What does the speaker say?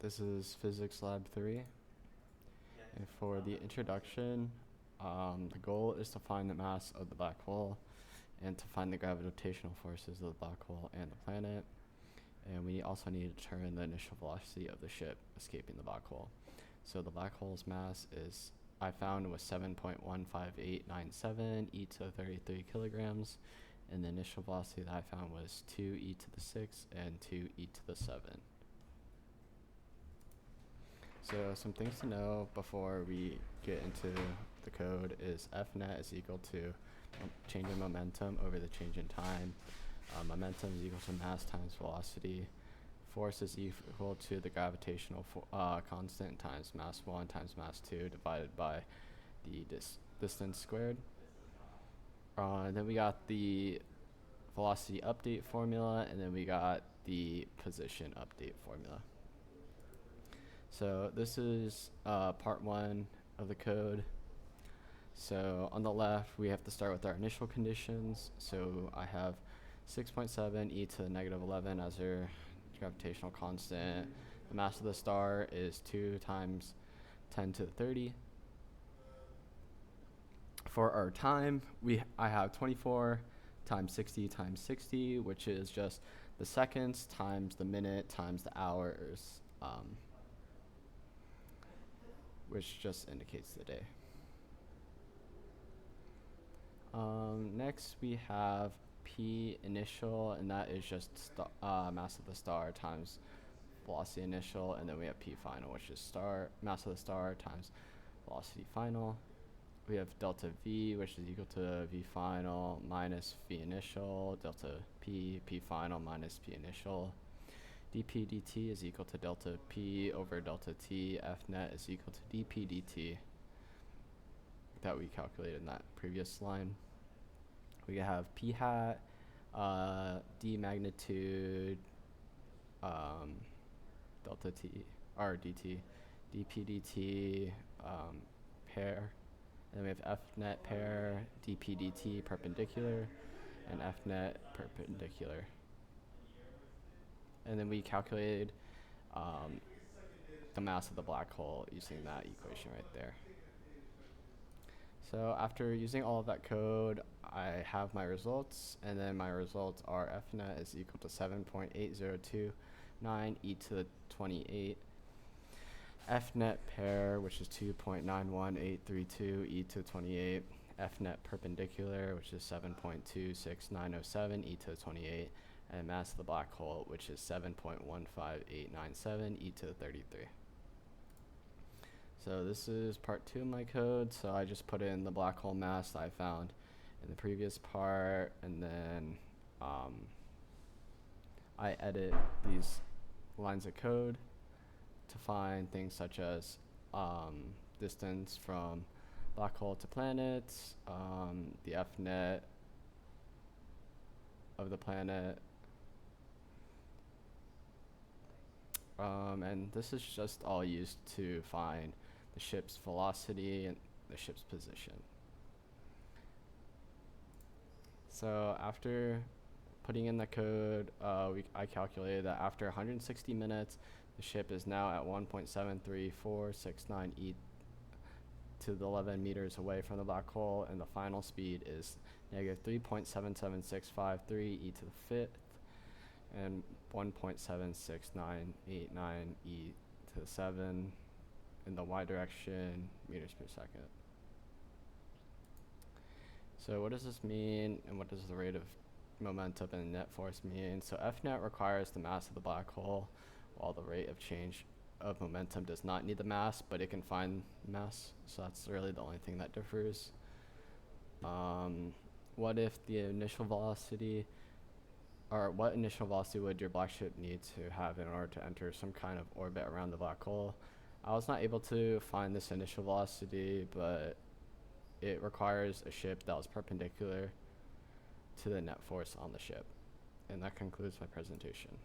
This is Physics Lab 3, and for the introduction, the goal is to find the mass of the black hole and to find the gravitational forces of the black hole and the planet, and we also need to determine the initial velocity of the ship escaping the black hole. So the black hole's mass I found was 7.15897 e to the 33 kilograms, and the initial velocity that I found was 2 e to the 6 and 2 e to the 7. So some things to know before we get into the code is Fnet is equal to change in momentum over the change in time. Momentum is equal to mass times velocity. Force is equal to the gravitational constant times mass 1 times mass 2 divided by the distance squared. Then we got the velocity update formula, and then we got the position update formula. So this is part 1 of the code. So on the left, we have to start with our initial conditions. So I have 6.7 e to the negative 11 as our gravitational constant. The mass of the star is 2 times 10 to the 30. For our time, I have 24 times 60 times 60, which is just the seconds times the minute times the hours, which just indicates the day. Next we have P initial, and that is just mass of the star times velocity initial, and then we have P final, which is mass of the star times velocity final. We have delta V, which is equal to V final minus V initial, delta P final minus P initial. dP dt is equal to delta P over delta T. Fnet is equal to dP dt that we calculated in that previous line. We have P hat, D magnitude, delta T, or dt, dP dt, pair. And then we have Fnet pair, dP dt perpendicular, and Fnet perpendicular. And then we calculated the mass of the black hole using that equation right there. So after using all of that code, I have my results, and then my results are Fnet is equal to 7.8029 e to the 28. Fnet pair, which is 2.91832 e to the 28. Fnet perpendicular, which is 7.26907 e to the 28. And mass of the black hole, which is 7.15897 e to the 33. So this is part 2 of my code. So I just put in the black hole mass that I found in the previous part, and then I edit these lines of code to find things such as distance from black hole to planets, the Fnet of the planet, and this is just all used to find the ship's velocity and the ship's position. So after putting in the code, I calculated that after 160 minutes, the ship is now at 1.73469 e to the 11 meters away from the black hole, and the final speed is negative 3.77653 e to the 5th, and 1.76989 e to the 7 in the y direction, meters per second. So what does this mean, and what does the rate of momentum and net force mean? So Fnet requires the mass of the black hole, while the rate of change of momentum does not need the mass, but it can find mass. So that's really the only thing that differs. What if the initial velocity, or what initial velocity would your black ship need to have in order to enter some kind of orbit around the black hole? I was not able to find this initial velocity, but it requires a ship that was perpendicular to the net force on the ship. And that concludes my presentation.